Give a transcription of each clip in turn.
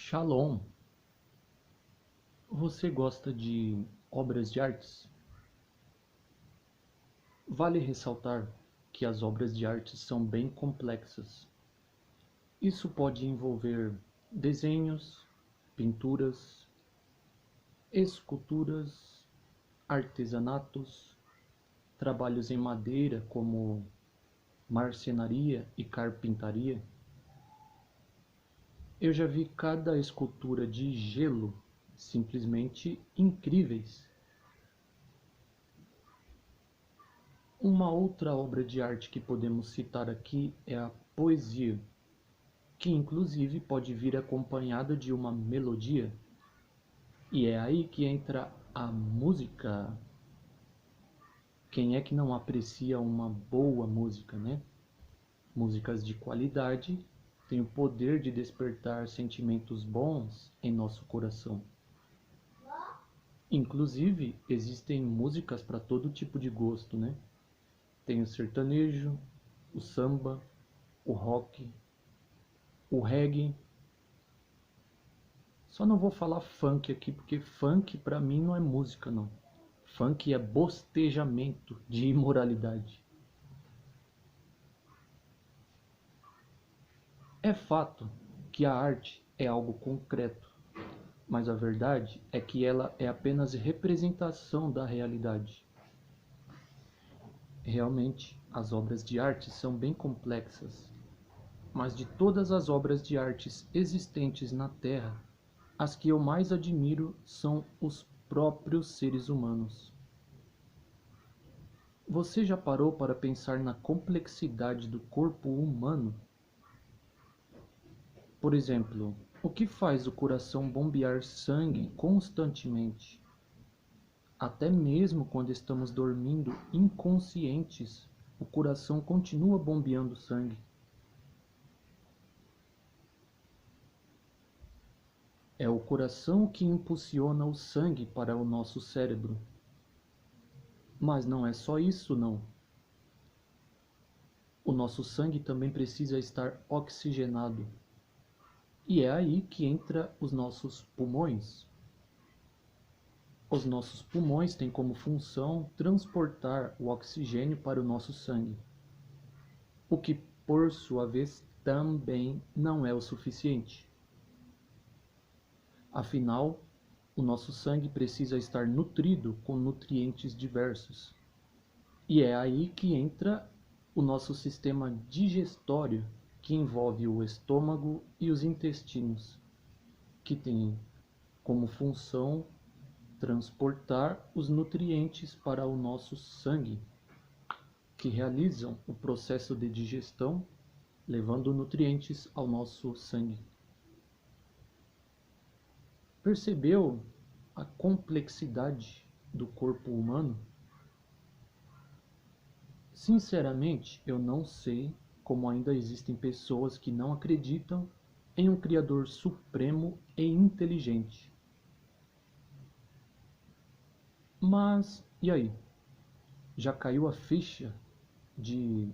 Shalom, você gosta de obras de artes? Vale ressaltar que as obras de arte são bem complexas. Isso pode envolver desenhos, pinturas, esculturas, artesanatos, trabalhos em madeira como marcenaria e carpintaria. Eu já vi cada escultura de gelo simplesmente incríveis. Uma outra obra de arte que podemos citar aqui é a poesia, que inclusive pode vir acompanhada de uma melodia. E é aí que entra a música. Quem é que não aprecia uma boa música, né? Músicas de qualidade têm o poder de despertar sentimentos bons em nosso coração. Inclusive, existem músicas para todo tipo de gosto, né? Tem o sertanejo, o samba, o rock, o reggae. Só não vou falar funk aqui, porque funk pra mim não é música, não. Funk é bostejamento de imoralidade. É fato que a arte é algo concreto, mas a verdade é que ela é apenas representação da realidade. Realmente, as obras de arte são bem complexas, mas de todas as obras de artes existentes na Terra, as que eu mais admiro são os próprios seres humanos. Você já parou para pensar na complexidade do corpo humano? Por exemplo, o que faz o coração bombear sangue constantemente? Até mesmo quando estamos dormindo inconscientes, o coração continua bombeando sangue. É o coração que impulsiona o sangue para o nosso cérebro. Mas não é só isso, não. O nosso sangue também precisa estar oxigenado. E é aí que entra os nossos pulmões. Os nossos pulmões têm como função transportar o oxigênio para o nosso sangue, o que, por sua vez, também não é o suficiente. Afinal, o nosso sangue precisa estar nutrido com nutrientes diversos. E é aí que entra o nosso sistema digestório, que envolve o estômago e os intestinos, que tem como função transportar os nutrientes para o nosso sangue, que realizam o processo de digestão, levando nutrientes ao nosso sangue. Percebeu a complexidade do corpo humano? Sinceramente, eu não sei como ainda existem pessoas que não acreditam em um Criador supremo e inteligente. Mas, e aí? Já caiu a ficha de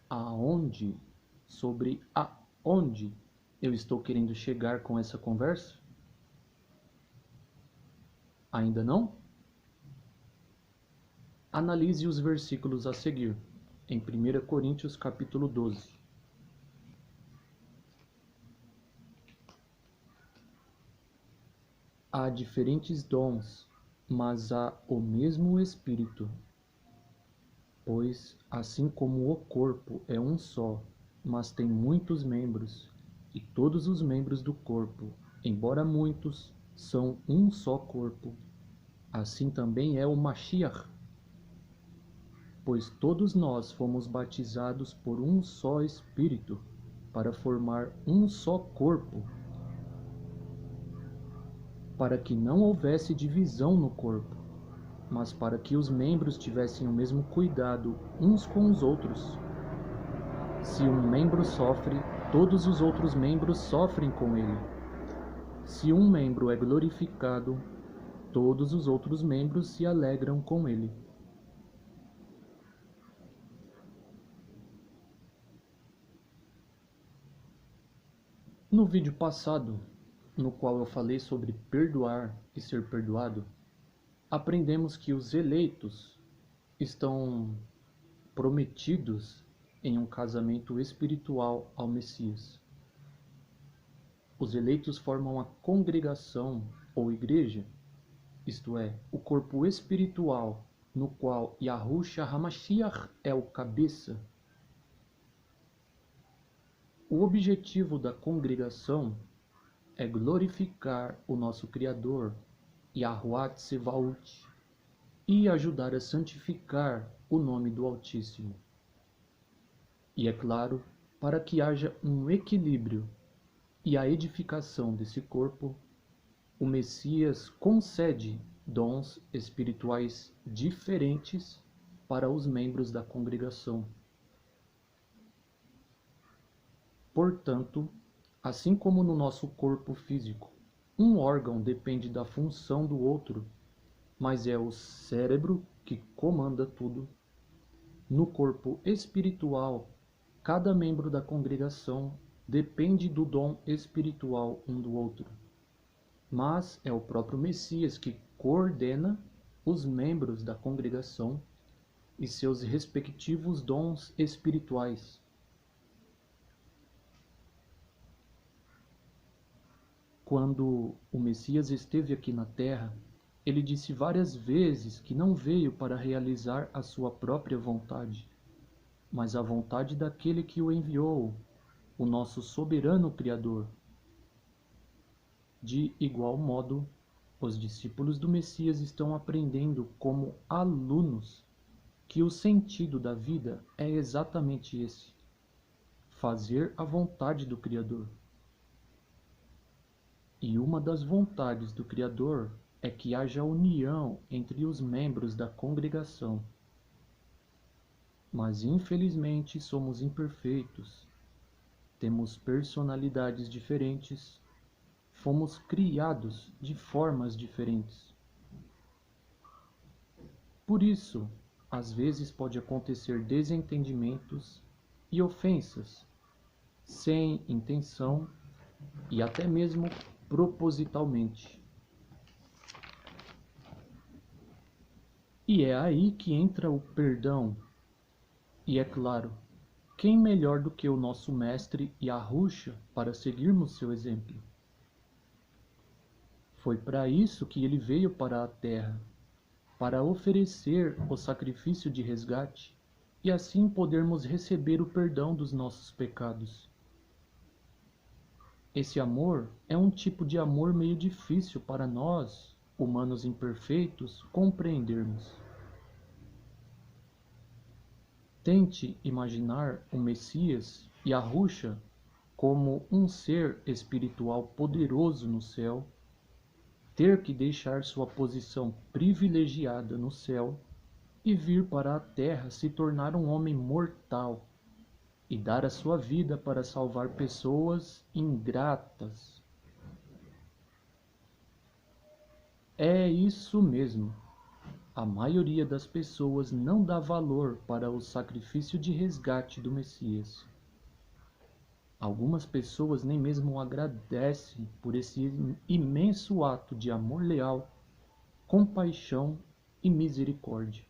aonde, sobre aonde eu estou querendo chegar com essa conversa? Ainda não? Analise os versículos a seguir, em 1 Coríntios capítulo 12. Há diferentes dons, mas há o mesmo Espírito. Pois, assim como o corpo é um só, mas tem muitos membros, e todos os membros do corpo, embora muitos, são um só corpo, assim também é o Mashiach. Pois todos nós fomos batizados por um só Espírito, para formar um só corpo, para que não houvesse divisão no corpo, mas para que os membros tivessem o mesmo cuidado uns com os outros. Se um membro sofre, todos os outros membros sofrem com ele. Se um membro é glorificado, todos os outros membros se alegram com ele. No vídeo passado, no qual eu falei sobre perdoar e ser perdoado, aprendemos que os eleitos estão prometidos em um casamento espiritual ao Messias. Os eleitos formam a congregação ou igreja, isto é, o corpo espiritual no qual Yahushua HaMashiach é o cabeça. O objetivo da congregação é glorificar o nosso Criador, Yahuwah Tsevaut, e ajudar a santificar o nome do Altíssimo. E é claro, para que haja um equilíbrio e a edificação desse corpo, o Messias concede dons espirituais diferentes para os membros da congregação. Portanto, assim como no nosso corpo físico, um órgão depende da função do outro, mas é o cérebro que comanda tudo, no corpo espiritual, cada membro da congregação depende do dom espiritual um do outro. Mas é o próprio Messias que coordena os membros da congregação e seus respectivos dons espirituais. Quando o Messias esteve aqui na Terra, ele disse várias vezes que não veio para realizar a sua própria vontade, mas a vontade daquele que o enviou, o nosso soberano Criador. De igual modo, os discípulos do Messias estão aprendendo como alunos que o sentido da vida é exatamente esse: fazer a vontade do Criador. E uma das vontades do Criador é que haja união entre os membros da congregação. Mas infelizmente somos imperfeitos, temos personalidades diferentes, fomos criados de formas diferentes. Por isso, às vezes pode acontecer desentendimentos e ofensas, sem intenção e até mesmo propositalmente. E é aí que entra o perdão. E é claro, quem melhor do que o nosso mestre Yahushua para seguirmos seu exemplo? Foi para isso que ele veio para a terra, para oferecer o sacrifício de resgate e assim podermos receber o perdão dos nossos pecados. Esse amor é um tipo de amor meio difícil para nós, humanos imperfeitos, compreendermos. Tente imaginar o Messias, Yahushua, como um ser espiritual poderoso no céu, ter que deixar sua posição privilegiada no céu e vir para a terra se tornar um homem mortal e dar a sua vida para salvar pessoas ingratas. É isso mesmo. A maioria das pessoas não dá valor para o sacrifício de resgate do Messias. Algumas pessoas nem mesmo agradecem por esse imenso ato de amor leal, compaixão e misericórdia.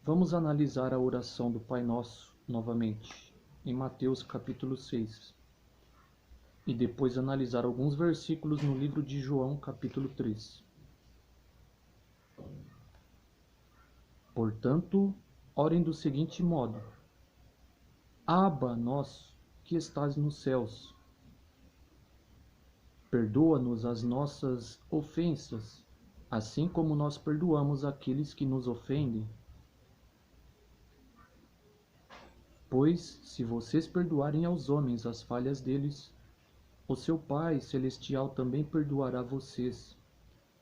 Vamos analisar a oração do Pai Nosso novamente, em Mateus capítulo 6. E depois analisar alguns versículos no livro de João capítulo 3. Portanto, orem do seguinte modo: Abba nosso, que estás nos céus, perdoa-nos as nossas ofensas, assim como nós perdoamos aqueles que nos ofendem. Pois, se vocês perdoarem aos homens as falhas deles, o seu Pai Celestial também perdoará vocês.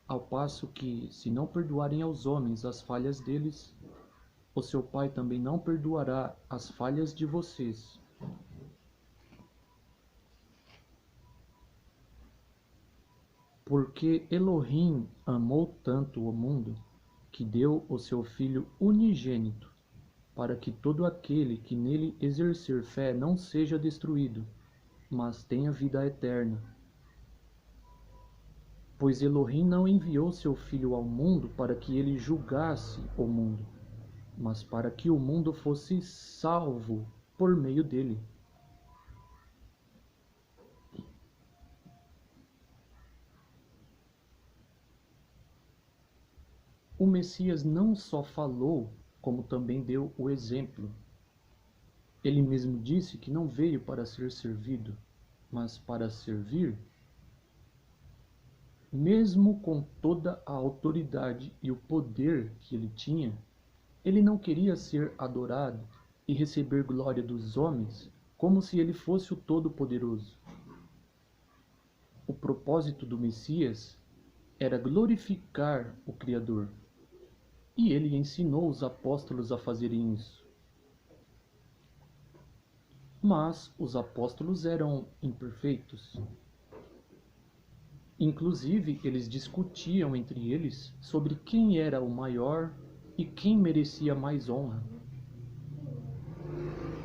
Ao passo que, se não perdoarem aos homens as falhas deles, o seu Pai também não perdoará as falhas de vocês. Porque Elohim amou tanto o mundo, que deu o seu Filho unigênito, para que todo aquele que nele exercer fé não seja destruído, mas tenha vida eterna. Pois Elohim não enviou seu Filho ao mundo para que ele julgasse o mundo, mas para que o mundo fosse salvo por meio dele. O Messias não só falou, como também deu o exemplo. Ele mesmo disse que não veio para ser servido, mas para servir. Mesmo com toda a autoridade e o poder que ele tinha, ele não queria ser adorado e receber glória dos homens como se ele fosse o Todo-Poderoso. O propósito do Messias era glorificar o Criador, e ele ensinou os apóstolos a fazerem isso. Mas os apóstolos eram imperfeitos. Inclusive, eles discutiam entre eles sobre quem era o maior e quem merecia mais honra.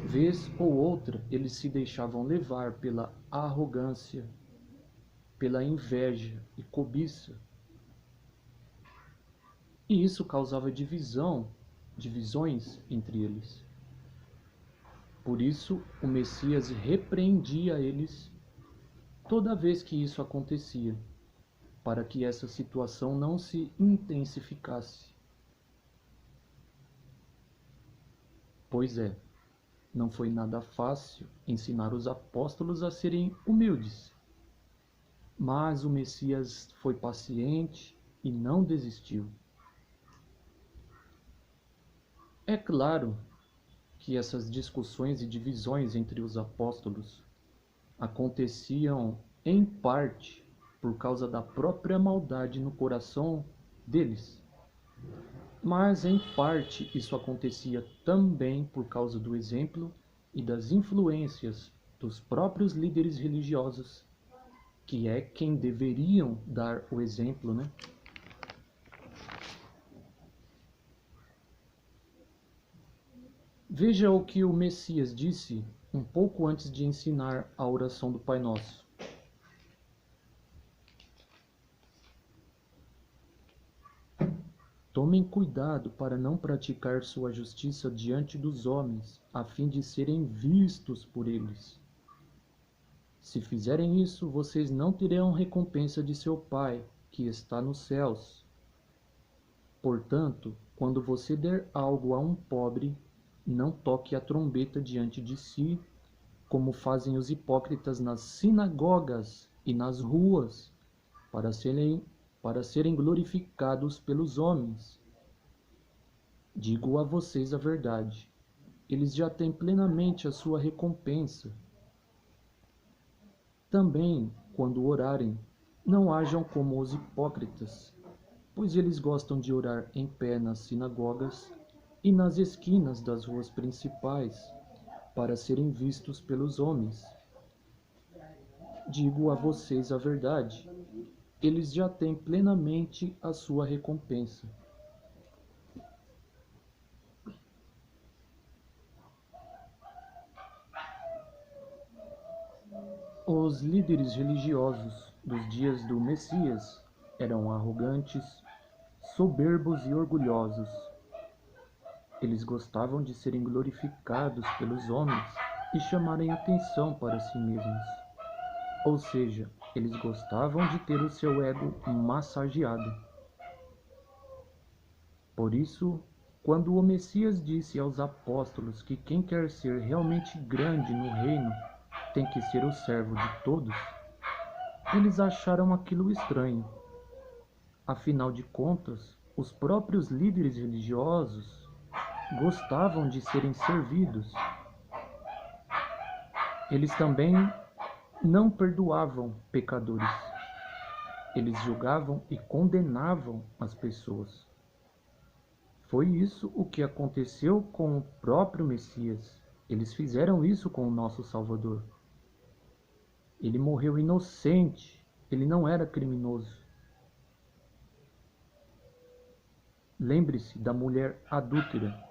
Vez ou outra, eles se deixavam levar pela arrogância, pela inveja e cobiça. E isso causava divisões entre eles. Por isso, o Messias repreendia eles toda vez que isso acontecia, para que essa situação não se intensificasse. Pois é, não foi nada fácil ensinar os apóstolos a serem humildes, mas o Messias foi paciente e não desistiu. É claro que essas discussões e divisões entre os apóstolos aconteciam em parte por causa da própria maldade no coração deles. Mas em parte isso acontecia também por causa do exemplo e das influências dos próprios líderes religiosos, que é quem deveriam dar o exemplo, né? Veja o que o Messias disse um pouco antes de ensinar a oração do Pai Nosso. Tomem cuidado para não praticar sua justiça diante dos homens, a fim de serem vistos por eles. Se fizerem isso, vocês não terão recompensa de seu Pai, que está nos céus. Portanto, quando você der algo a um pobre, não toque a trombeta diante de si, como fazem os hipócritas nas sinagogas e nas ruas, para serem glorificados pelos homens. Digo a vocês a verdade, eles já têm plenamente a sua recompensa. Também, quando orarem, não hajam como os hipócritas, pois eles gostam de orar em pé nas sinagogas e nas esquinas das ruas principais, para serem vistos pelos homens. Digo a vocês a verdade, eles já têm plenamente a sua recompensa. Os líderes religiosos dos dias do Messias eram arrogantes, soberbos e orgulhosos. Eles gostavam de serem glorificados pelos homens e chamarem atenção para si mesmos. Ou seja, eles gostavam de ter o seu ego massageado. Por isso, quando o Messias disse aos apóstolos que quem quer ser realmente grande no reino tem que ser o servo de todos, eles acharam aquilo estranho. Afinal de contas, os próprios líderes religiosos gostavam de serem servidos. Eles também não perdoavam pecadores. Eles julgavam e condenavam as pessoas. Foi isso o que aconteceu com o próprio Messias. Eles fizeram isso com o nosso Salvador. Ele morreu inocente, ele não era criminoso. Lembre-se da mulher adúltera.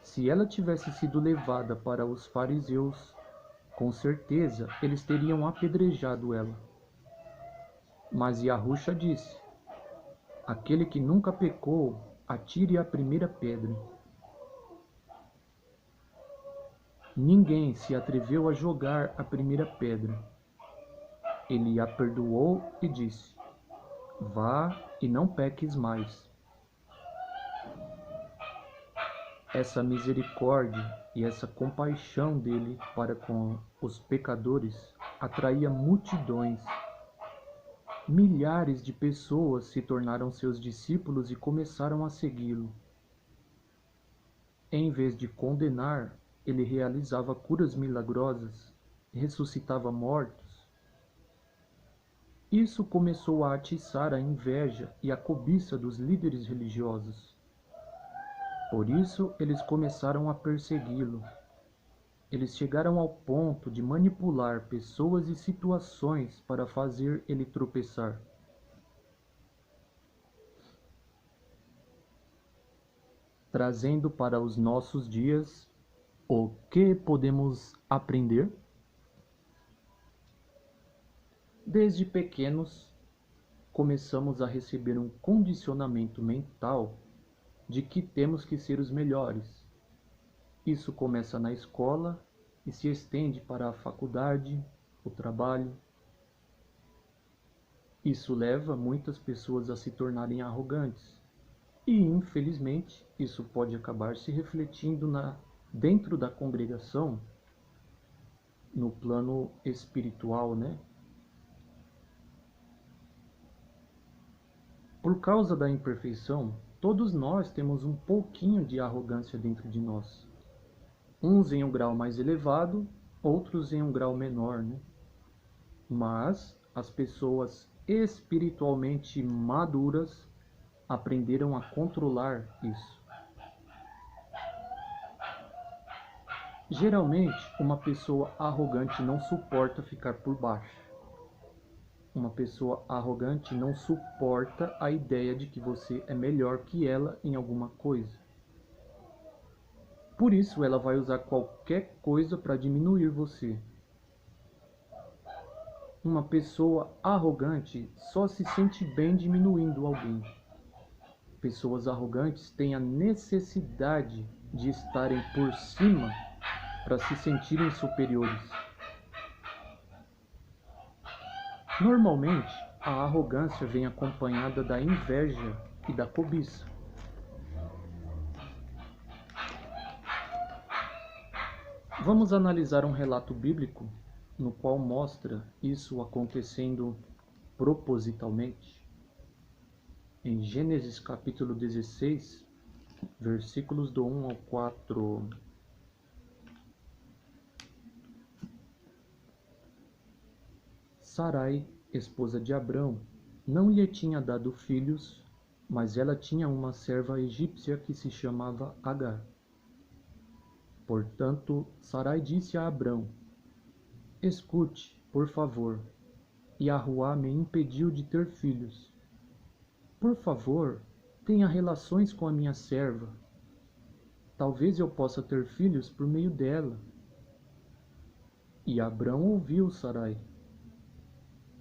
Se ela tivesse sido levada para os fariseus, com certeza eles teriam apedrejado ela. Mas Yahusha disse: aquele que nunca pecou, atire a primeira pedra. Ninguém se atreveu a jogar a primeira pedra. Ele a perdoou e disse: vá e não peques mais. Essa misericórdia e essa compaixão dele para com os pecadores atraía multidões. Milhares de pessoas se tornaram seus discípulos e começaram a segui-lo. Em vez de condenar, ele realizava curas milagrosas, ressuscitava mortos. Isso começou a atiçar a inveja e a cobiça dos líderes religiosos. Por isso, eles começaram a persegui-lo. Eles chegaram ao ponto de manipular pessoas e situações para fazer ele tropeçar. Trazendo para os nossos dias, o que podemos aprender? Desde pequenos, começamos a receber um condicionamento mental de que temos que ser os melhores. Isso começa na escola e se estende para a faculdade, o trabalho. Isso leva muitas pessoas a se tornarem arrogantes. E, infelizmente, isso pode acabar se refletindo dentro da congregação, no plano espiritual, né? Por causa da imperfeição, todos nós temos um pouquinho de arrogância dentro de nós. Uns em um grau mais elevado, outros em um grau menor, né? Mas as pessoas espiritualmente maduras aprenderam a controlar isso. Geralmente, uma pessoa arrogante não suporta ficar por baixo. Uma pessoa arrogante não suporta a ideia de que você é melhor que ela em alguma coisa. Por isso, ela vai usar qualquer coisa para diminuir você. Uma pessoa arrogante só se sente bem diminuindo alguém. Pessoas arrogantes têm a necessidade de estarem por cima para se sentirem superiores. Normalmente, a arrogância vem acompanhada da inveja e da cobiça. Vamos analisar um relato bíblico no qual mostra isso acontecendo propositalmente. Em Gênesis capítulo 16, versículos do 1 ao 4. Sarai, esposa de Abrão, não lhe tinha dado filhos, mas ela tinha uma serva egípcia que se chamava Agar. Portanto, Sarai disse a Abrão: escute, por favor. Yahuá me impediu de ter filhos. Por favor, tenha relações com a minha serva. Talvez eu possa ter filhos por meio dela. E Abrão ouviu Sarai.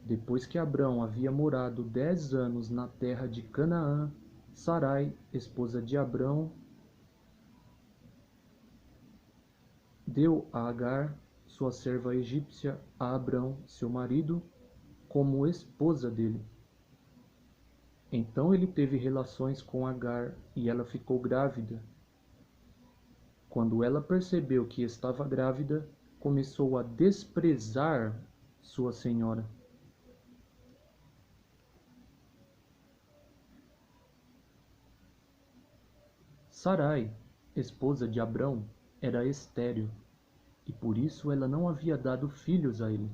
Depois que Abrão havia morado 10 anos na terra de Canaã, Sarai, esposa de Abrão, deu a Agar, sua serva egípcia, a Abrão, seu marido, como esposa dele. Então ele teve relações com Agar e ela ficou grávida. Quando ela percebeu que estava grávida, começou a desprezar sua senhora. Sarai, esposa de Abrão, era estéril, e por isso ela não havia dado filhos a ele.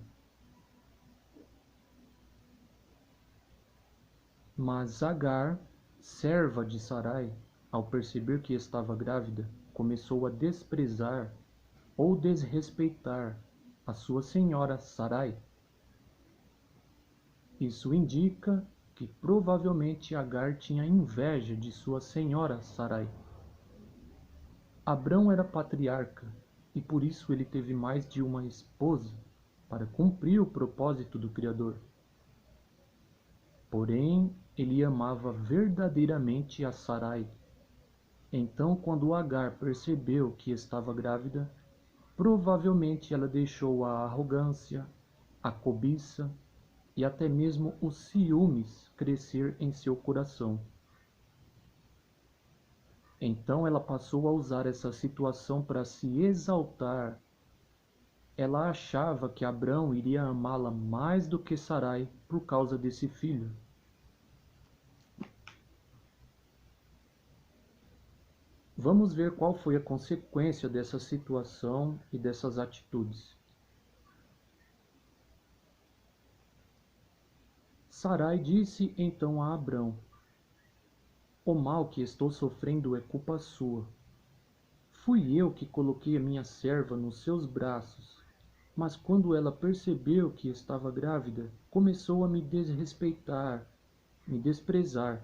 Mas Agar, serva de Sarai, ao perceber que estava grávida, começou a desprezar ou desrespeitar a sua senhora Sarai. Isso indica que provavelmente Agar tinha inveja de sua senhora Sarai. Abrão era patriarca e por isso ele teve mais de uma esposa para cumprir o propósito do Criador. Porém, ele amava verdadeiramente a Sarai. Então, quando Agar percebeu que estava grávida, provavelmente ela deixou a arrogância, a cobiça e até mesmo os ciúmes crescer em seu coração. Então ela passou a usar essa situação para se exaltar. Ela achava que Abrão iria amá-la mais do que Sarai por causa desse filho. Vamos ver qual foi a consequência dessa situação e dessas atitudes. Sarai disse então a Abrão: o mal que estou sofrendo é culpa sua. Fui eu que coloquei a minha serva nos seus braços, mas quando ela percebeu que estava grávida, começou a me desrespeitar, me desprezar.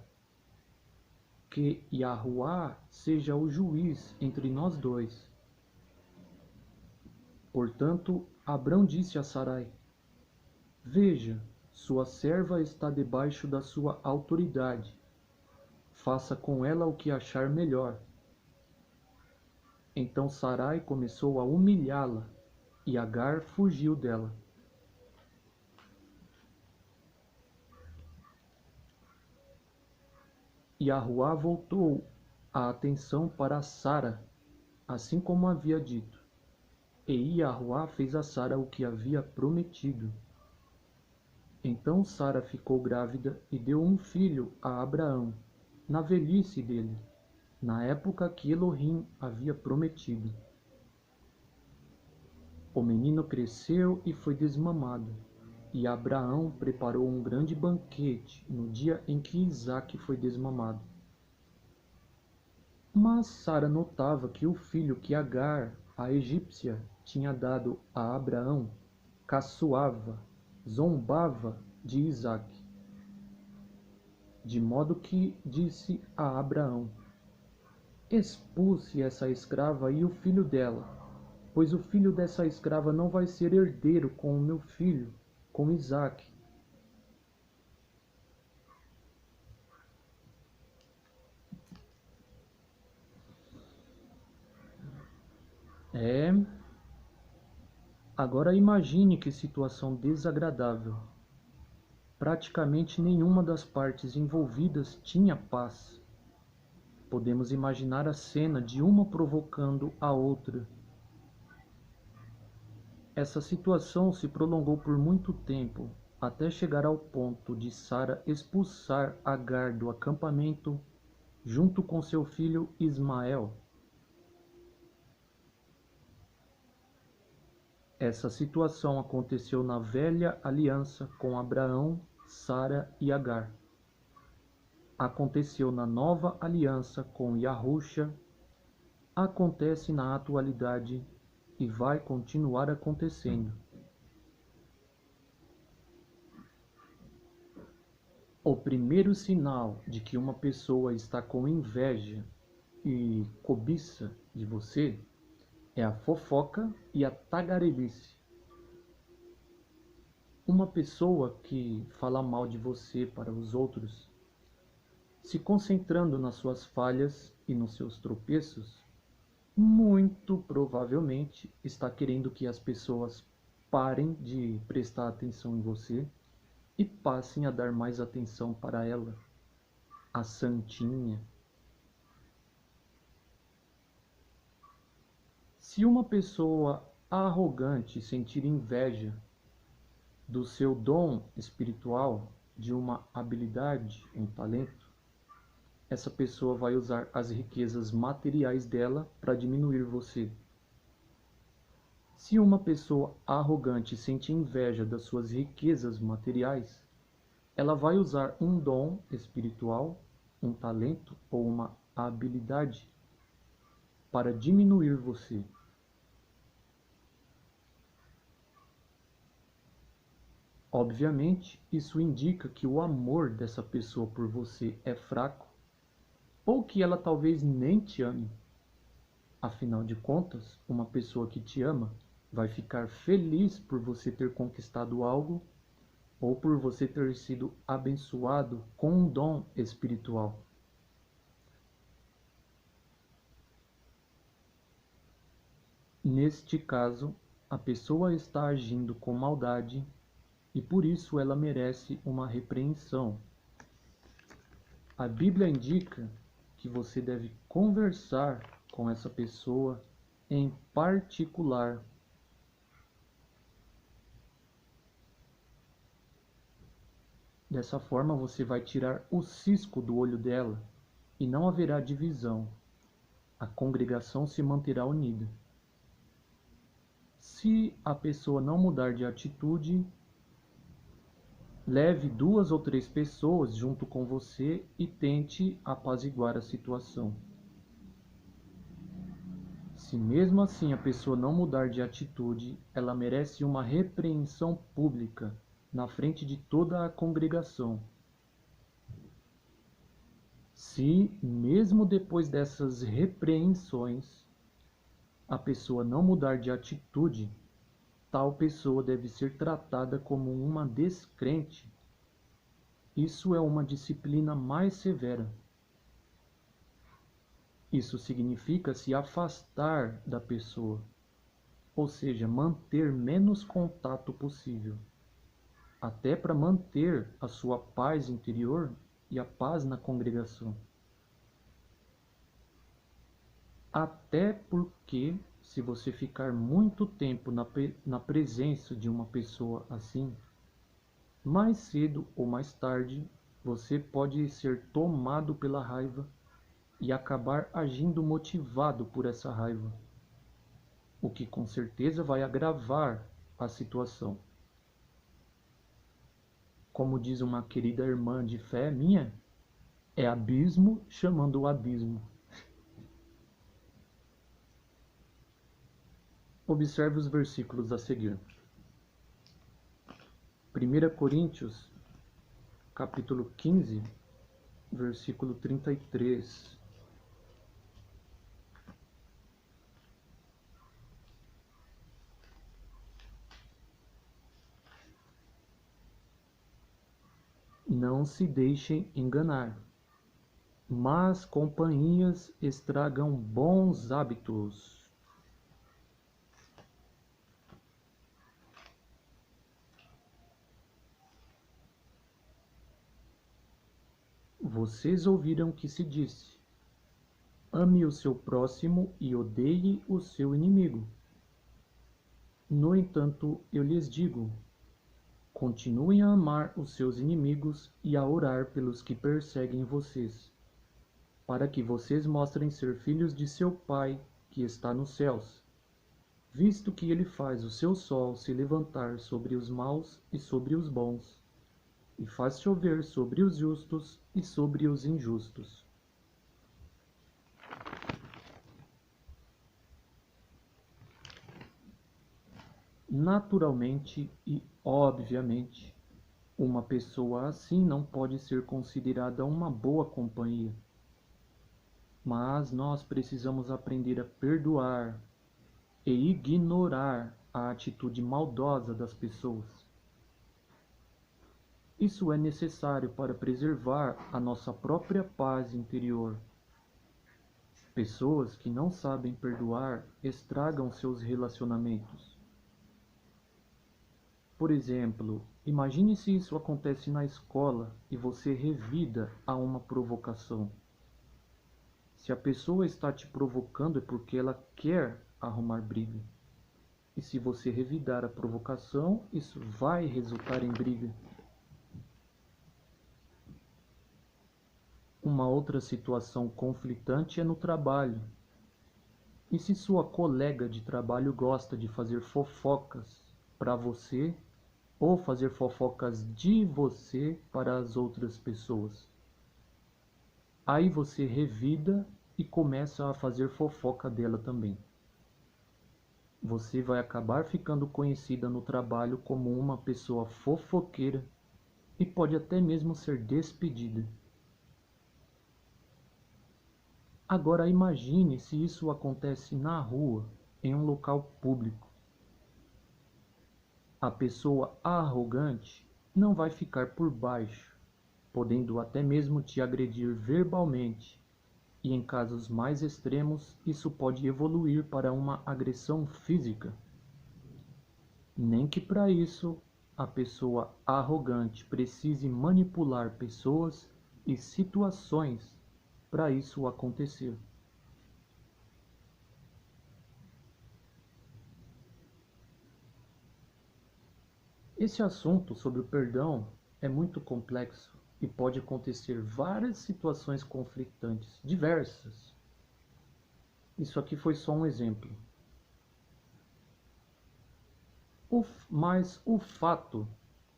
Que Yahuá seja o juiz entre nós dois. Portanto, Abrão disse a Sarai: veja, sua serva está debaixo da sua autoridade. Faça com ela o que achar melhor. Então Sarai começou a humilhá-la, e Agar fugiu dela. Yahuá voltou a atenção para Sara, assim como havia dito. E Yahuá fez a Sara o que havia prometido. Então Sara ficou grávida e deu um filho a Abraão, na velhice dele, na época que Elohim havia prometido. O menino cresceu e foi desmamado, e Abraão preparou um grande banquete no dia em que Isaque foi desmamado. Mas Sara notava que o filho que Agar, a egípcia, tinha dado a Abraão, caçoava, zombava de Isaque. De modo que disse a Abraão: expulse essa escrava e o filho dela, pois o filho dessa escrava não vai ser herdeiro com o meu filho, com Isaque. Agora imagine que situação desagradável. Praticamente nenhuma das partes envolvidas tinha paz. Podemos imaginar a cena de uma provocando a outra. Essa situação se prolongou por muito tempo, até chegar ao ponto de Sara expulsar Agar do acampamento junto com seu filho Ismael. Essa situação aconteceu na velha aliança com Abraão, Sara e Agar. Aconteceu na nova aliança com Yahusha, acontece na atualidade e vai continuar acontecendo. O primeiro sinal de que uma pessoa está com inveja e cobiça de você é a fofoca e a tagarelice. Uma pessoa que fala mal de você para os outros, se concentrando nas suas falhas e nos seus tropeços, muito provavelmente está querendo que as pessoas parem de prestar atenção em você e passem a dar mais atenção para ela, a santinha. Se uma pessoa arrogante sentir inveja do seu dom espiritual, de uma habilidade, um talento, essa pessoa vai usar as riquezas materiais dela para diminuir você. Se uma pessoa arrogante sente inveja das suas riquezas materiais, ela vai usar um dom espiritual, um talento ou uma habilidade para diminuir você. Obviamente, isso indica que o amor dessa pessoa por você é fraco ou que ela talvez nem te ame. Afinal de contas, uma pessoa que te ama vai ficar feliz por você ter conquistado algo ou por você ter sido abençoado com um dom espiritual. Neste caso, a pessoa está agindo com maldade e por isso ela merece uma repreensão. A Bíblia indica que você deve conversar com essa pessoa em particular. Dessa forma você vai tirar o cisco do olho dela e não haverá divisão. A congregação se manterá unida. Se a pessoa não mudar de atitude, leve 2 ou 3 pessoas junto com você e tente apaziguar a situação. Se mesmo assim a pessoa não mudar de atitude, ela merece uma repreensão pública na frente de toda a congregação. Se, mesmo depois dessas repreensões, a pessoa não mudar de atitude, tal pessoa deve ser tratada como uma descrente. Isso é uma disciplina mais severa. Isso significa se afastar da pessoa, ou seja, manter menos contato possível, até para manter a sua paz interior e a paz na congregação. Até porque, se você ficar muito tempo na presença de uma pessoa assim, mais cedo ou mais tarde, você pode ser tomado pela raiva e acabar agindo motivado por essa raiva, o que com certeza vai agravar a situação. Como diz uma querida irmã de fé minha, é abismo chamando o abismo. Observe os versículos a seguir. 1 Coríntios, capítulo 15, versículo 33. Não se deixem enganar, más companhias estragam bons hábitos. Vocês ouviram que se disse: ame o seu próximo e odeie o seu inimigo. No entanto, eu lhes digo: continuem a amar os seus inimigos e a orar pelos que perseguem vocês, para que vocês mostrem ser filhos de seu Pai que está nos céus, visto que ele faz o seu sol se levantar sobre os maus e sobre os bons, e faz chover sobre os justos e sobre os injustos. Naturalmente e obviamente, uma pessoa assim não pode ser considerada uma boa companhia. Mas nós precisamos aprender a perdoar e ignorar a atitude maldosa das pessoas. Isso é necessário para preservar a nossa própria paz interior. Pessoas que não sabem perdoar estragam seus relacionamentos. Por exemplo, imagine se isso acontece na escola e você revida a uma provocação. Se a pessoa está te provocando é porque ela quer arrumar briga. E se você revidar a provocação, isso vai resultar em briga. Uma outra situação conflitante é no trabalho. E se sua colega de trabalho gosta de fazer fofocas para você ou fazer fofocas de você para as outras pessoas? Aí você revida e começa a fazer fofoca dela também. Você vai acabar ficando conhecida no trabalho como uma pessoa fofoqueira e pode até mesmo ser despedida. Agora imagine se isso acontece na rua, em um local público. A pessoa arrogante não vai ficar por baixo, podendo até mesmo te agredir verbalmente, e em casos mais extremos, isso pode evoluir para uma agressão física. Nem que para isso a pessoa arrogante precise manipular pessoas e situações para isso acontecer. Esse assunto sobre o perdão é muito complexo e pode acontecer várias situações conflitantes, diversas. Isso aqui foi só um exemplo. Mas o fato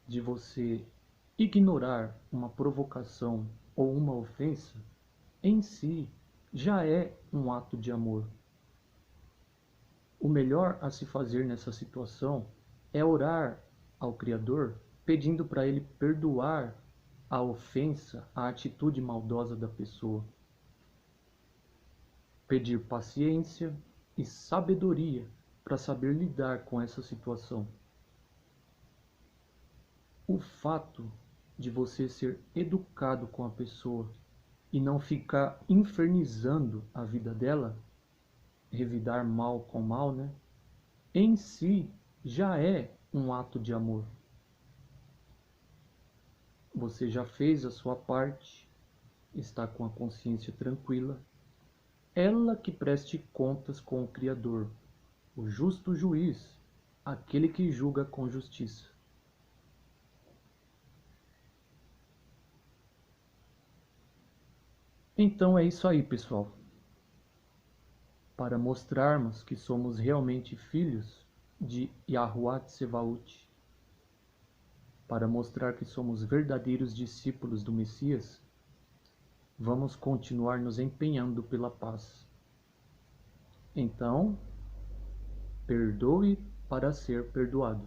de você ignorar uma provocação ou uma ofensa em si já é um ato de amor. O melhor a se fazer nessa situação é orar ao Criador, pedindo para Ele perdoar a ofensa, a atitude maldosa da pessoa. Pedir paciência e sabedoria para saber lidar com essa situação. O fato de você ser educado com a pessoa e não ficar infernizando a vida dela, revidar mal com mal, né? Em si já é um ato de amor. Você já fez a sua parte, está com a consciência tranquila. Ela que preste contas com o Criador, o justo juiz, aquele que julga com justiça. Então é isso aí, pessoal. Para mostrarmos que somos realmente filhos de Yahuwah Tsevaut, para mostrar que somos verdadeiros discípulos do Messias, vamos continuar nos empenhando pela paz. Então, perdoe para ser perdoado.